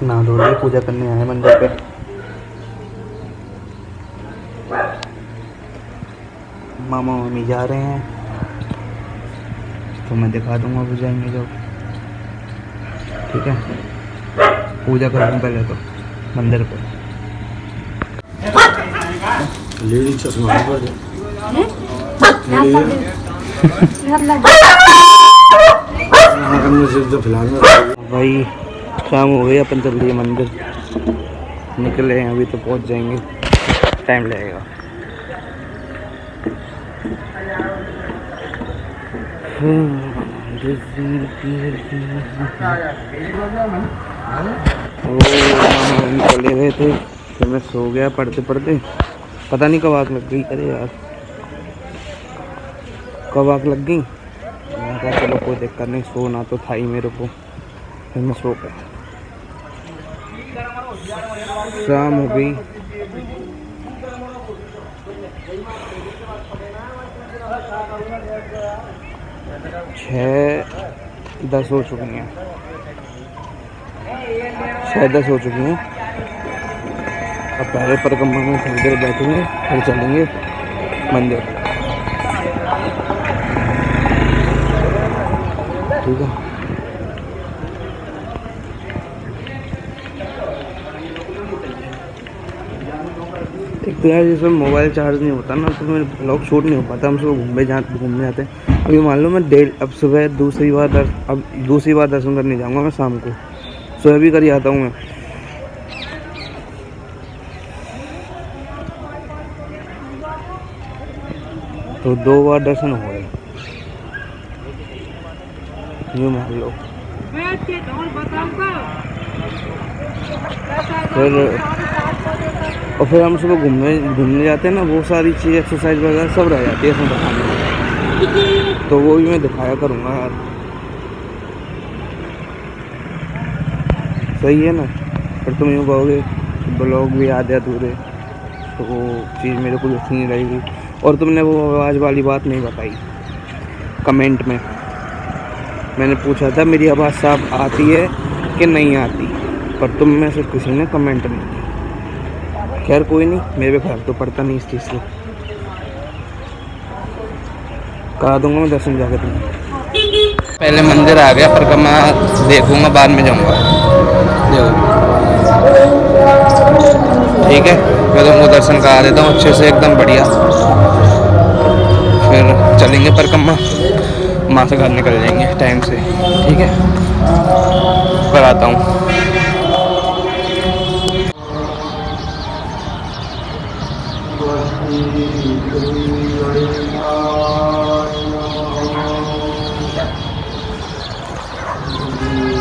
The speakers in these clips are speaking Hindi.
नहा धो के पूजा करने आए मंदिर पे। मामा मम्मी जा रहे हैं तो मैं दिखा दूंगा वो जाएंगे जब। ठीक है, पूजा करूँ पहले तो मंदिर पे। लेडी चश्मा पर भाई शाम हो गई, अपन चल दिए मंदिर, निकले हैं अभी तो पहुंच जाएंगे, टाइम लगेगा। चले गए थे फिर मैं सो गया पढ़ते पढ़ते, पता नहीं कब आग लग गई। अरे यार कब आग लग गई। मैं कहा चलो कोई दिक्कत नहीं, सोना तो था ही मेरे को, फिर मैं सो गया। शाम हो गई, छः 10 हो चुकी हैं, 6:10 हो चुकी हैं। अब पहले परिक्रमा में थोड़ी देर बैठेंगे फिर चलेंगे मंदिर। ठीक है, एक तो यार जिसमें मोबाइल चार्ज नहीं होता ना तो मेरे ब्लॉग शूट नहीं हो पाता। हम सुबह घूमने जाते हैं। अभी मान लो मैं अब सुबह दूसरी बार दर्शन करने जाऊँगा मैं शाम को, सुबह भी कर आता हूँ मैं। तो 2 बार दर्शन हो गए, यूँ मान लो। फिर हम सुबह घूमने जाते हैं ना, वो सारी चीज़ एक्सरसाइज वगैरह सब रह जाती है इसमें दिखाने में, तो वो भी मैं दिखाया करूँगा यार। सही है ना। फिर तुम यूँ कहोगे ब्लॉग भी आधे अधूरे, तो वो चीज़ मेरे को अच्छी नहीं लगेगी। और तुमने वो आवाज़ वाली बात नहीं बताई कमेंट में। मैंने पूछा था मेरी आवाज़ साफ आती है कि नहीं आती, पर तुम में से किसी ने कमेंट नहीं किया। खैर कोई नहीं, मेरे पे फर्क तो पड़ता नहीं इस चीज़ से। करा दूंगा मैं दर्शन जाकर तुम्हें। पहले मंदिर आ गया, परिक्रमा देखूंगा बाद में जाऊंगा। ठीक है, मैं तुमको दर्शन करा देता हूँ अच्छे से एकदम बढ़िया, फिर चलेंगे परिक्रमा, माँ से घर निकल जाएंगे टाइम से। ठीक है, कराता हूँ।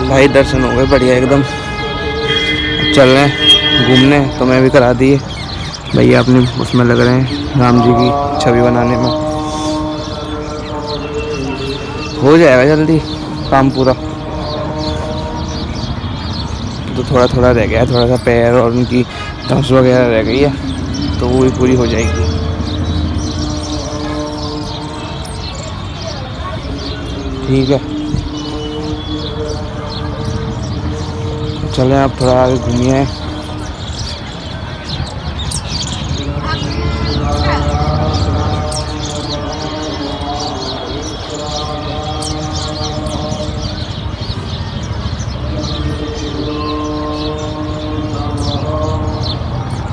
भाई दर्शन हो गए बढ़िया एकदम। चल रहे हैं घूमने, तो मैं भी करा दिए। भैया अपने उसमें लग रहे हैं राम जी की छवि बनाने में। हो जाएगा जल्दी काम पूरा। तो थोड़ा थोड़ा रह गया है, थोड़ा सा पैर और उनकी धंस वगैरह रह गई है, तो वो भी पूरी हो जाएगी। ठीक है, चलें आप थोड़ा आगे घूमिए।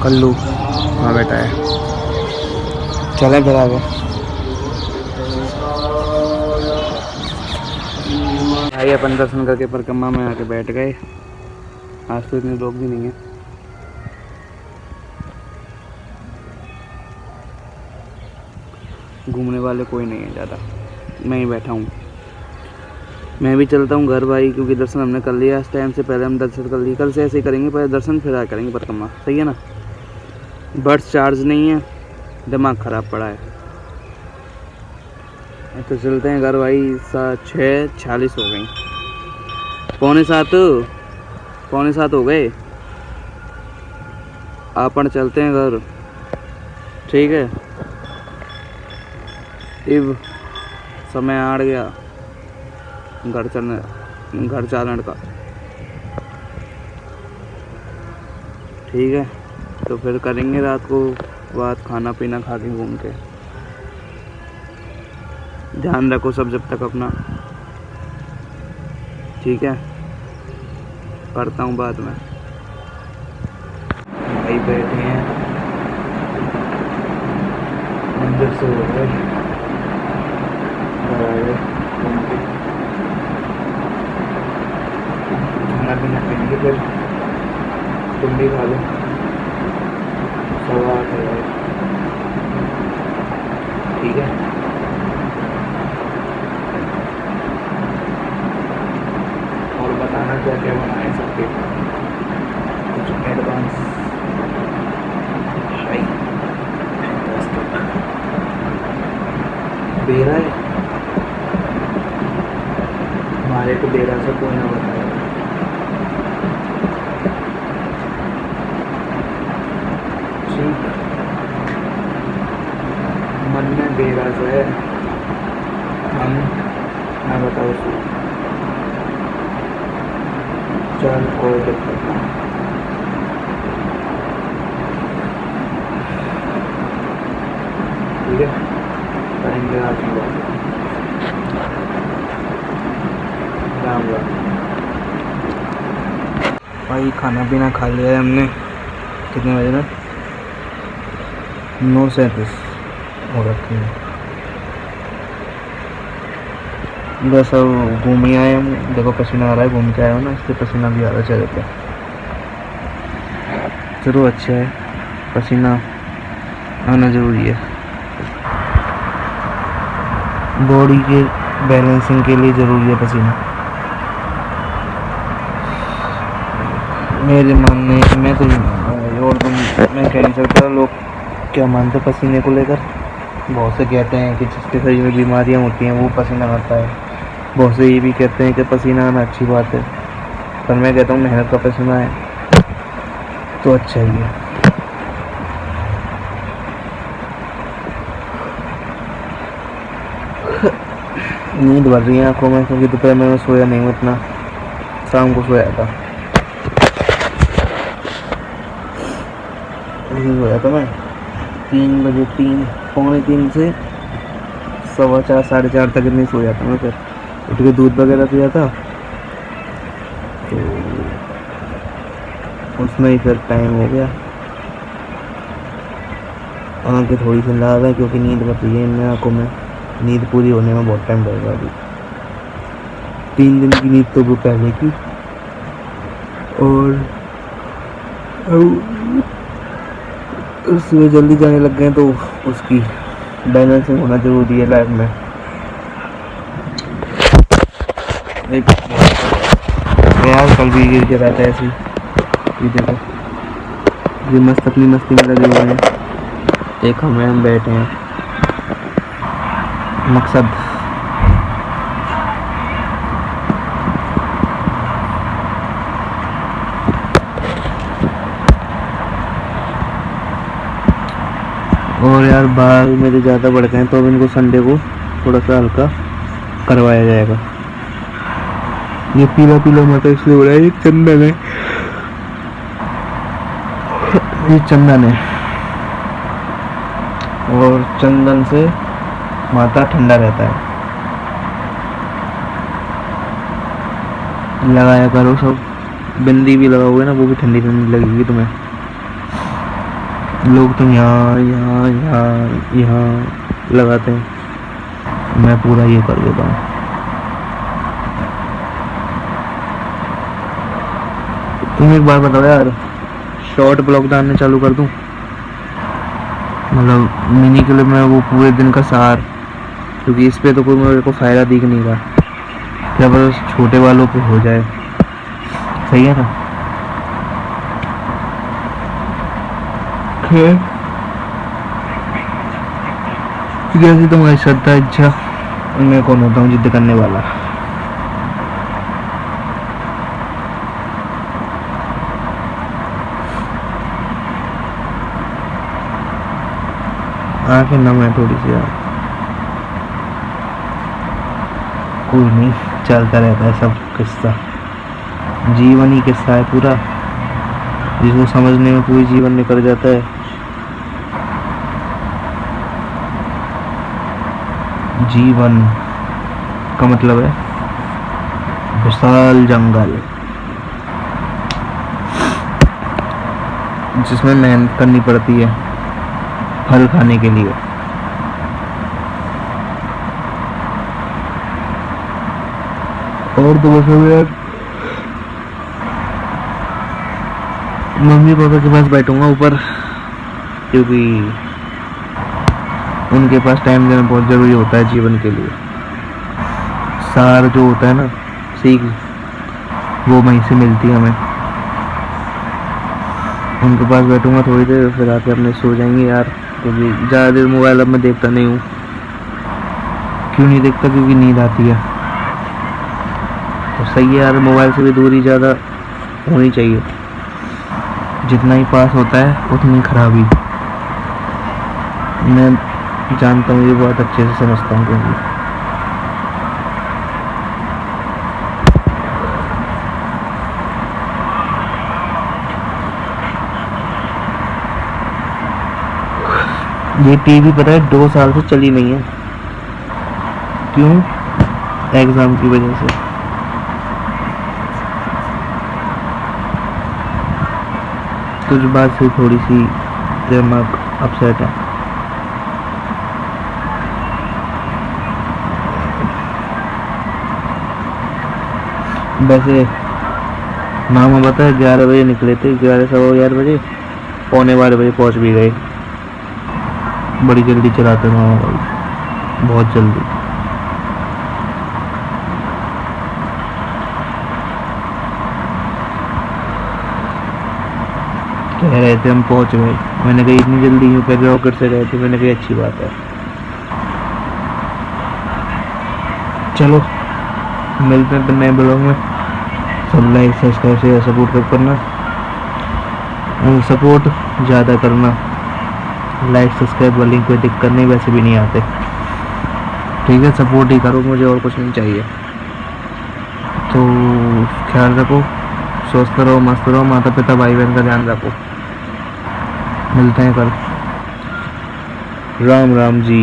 कल्लू वहाँ बैठा है, चलें फिर आगे। भाई अपन दर्शन करके परिक्रमा में आके बैठ गए। आज तो इतने लोग भी नहीं हैं। घूमने वाले कोई नहीं है ज़्यादा, मैं ही बैठा हूँ। मैं भी चलता हूँ घर भाई, क्योंकि दर्शन हमने कर लिया इस टाइम से। पहले हम दर्शन कर लिए, कल से ऐसे ही करेंगे, पहले दर्शन फिर आया करेंगे परिक्रमा। सही है ना। बड्स चार्ज नहीं है, दिमाग ख़राब पड़ा है। तो चलते हैं घर भाई। 6:46 हो गई, पौने सात हो गए। अपन चलते हैं घर। ठीक है, अब समय आ गया घर चालन का। ठीक है, तो फिर करेंगे रात को बात, खाना पीना खा के घूम के। ध्यान रखो सब जब तक अपना, ठीक है। करता हूँ बाद में। भाई बैठे हैं अंदर से हो गए, घर आए घूम के, खाना पीना खाएंगे, फिर तुम भी खा लो। 8:15 है, ठीक है। और बताना क्या क्या बनाए सबके, कुछ एडवांस शाही बेरा है हमारे को, बेरा से कोई ना बताएगा। ठीक, मन में बेरा से है, हम ना बताओ सो। चल कोई दिक्कत ना, ठीक है। करेंगे रात में बात। राम राम। भाई खाना पीना खा लिया है हमने। कितने बजे ना, 9:37 हो रखे हैं। बस अब घूम ही आए हम, देखो पसीना आ रहा है, घूम के आया हो ना, इसलिए पसीना भी आ रहा है चेहरे पे। चलो अच्छा है, पसीना आना ज़रूरी है, बॉडी के बैलेंसिंग के लिए ज़रूरी है पसीना। मेरे मानने, मैं तो और मैं कह नहीं सकता लोग क्या मानते पसीने को लेकर। बहुत से कहते हैं कि जिसके शरीर में बीमारियां होती हैं वो पसीना आता है, बहुत से ये भी कहते हैं कि पसीना आना अच्छी बात है, पर मैं कहता हूँ मेहनत का पसीना है तो अच्छा ही है। नींद भर रही है आंखों में, क्योंकि दोपहर में मैं सोया नहीं हूँ इतना, शाम को सोया था, सोया था मैं 3 बजे, 3 पौने 3 से 4:15 4:30 तक नहीं सोया था मैं। फिर उठ के दूध वगैरह पिया था, तो उसमें ही फिर टाइम हो गया। आंखें थोड़ी सी लाल है क्योंकि नींद भर रही है इन आंखों में, नींद पूरी होने में बहुत टाइम लगेगा अभी। 3 दिन की नींद तो वो पहले की, और सुबह जल्दी जाने लग गए तो उसकी बैलेंसिंग होना जरूरी है लाइफ में। एक यार कल भी गिर के रहता है ऐसे, ये देखो ये मस्त अपनी मस्ती में लगे हुए हैं, एक हम बैठे हैं। मकसद और यार बाल मेरे ज़्यादा बढ़ गए हैं, तो अब इनको संडे को थोड़ा सा हल्का करवाया जाएगा। ये पीला पीला मत इसलिए हो रहा है, ये चंदन है, ये चंदन है, और चंदन से माथा ठंडा रहता है। लगाया करो सब, बिंदी भी लगाओगे ना वो भी ठंडी ठंडी लगेगी तुम्हें। लोग तुम यहाँ यहाँ यहाँ यहाँ लगाते हैं, मैं पूरा ये कर देता हूँ। तुम एक बार बताओ यार, शॉर्ट ब्लॉग डालने चालू कर दूँ, मतलब मिनी क्लिप में वो पूरे दिन का सार, क्योंकि इस पे तो कोई मेरे को फ़ायदा दिख नहीं रहा, क्या बस छोटे वालों पे हो जाए, सही है ना। जैसे तुम्हारी श्रद्धा इच्छा, मैं कौन होता हूँ जिद करने वाला। आंखें नम है थोड़ी सी यार, कोई नहीं, चलता रहता है सब, किस्सा जीवन ही किस्सा है पूरा। जिसको समझने में पूरी जीवन निकल जाता है। जीवन का मतलब है विशाल जंगल, जिसमें मेहनत करनी पड़ती है फल खाने के लिए। और तो बस यार मम्मी पापा के पास बैठूंगा ऊपर, क्योंकि उनके पास टाइम देना बहुत ज़रूरी होता है जीवन के लिए। सार जो होता है ना, सीख, वो वहीं से मिलती है हमें। उनके पास बैठूंगा थोड़ी देर, फिर आके अपने सो जाएंगे यार, क्योंकि ज़्यादा देर मोबाइल अब मैं देखता नहीं हूँ। क्यों नहीं देखता? क्योंकि नींद आती है। तो सही है यार, मोबाइल से भी दूरी ज़्यादा होनी चाहिए। जितना ही पास होता है उतनी खराबी। मैं जानता हूँ, ये बहुत अच्छे से समझता हूँ, क्योंकि ये टीवी पता है 2 साल से चली नहीं है। क्यों? एग्जाम की वजह से। कुछ बात से थोड़ी सी दिमाग अपसेट है। वैसे मामा पता है 11 बजे निकले थे, 11 सवा 11 बजे, पौने 12 बजे पहुंच भी गए। बड़ी जल्दी चलाते मामा भाई, बहुत जल्दी। कह रहे थे हम पहुंच गए, मैंने कही इतनी जल्दी यूं कह रॉकेट से गए थे, मैंने कही अच्छी बात है। चलो मिलते हैं नए ब्लॉग में। सब लाइक सब्सक्राइब शेयर सपोर्ट करना, सपोर्ट ज़्यादा करना। लाइक सब्सक्राइब वाली कोई दिक्कत नहीं, वैसे भी नहीं आते, ठीक है? सपोर्ट ही करो मुझे, और कुछ नहीं चाहिए। तो ख्याल रखो, स्वस्थ रहो, मस्त रहो, माता पिता भाई बहन का ध्यान रखो। मिलते हैं कल। राम राम जी।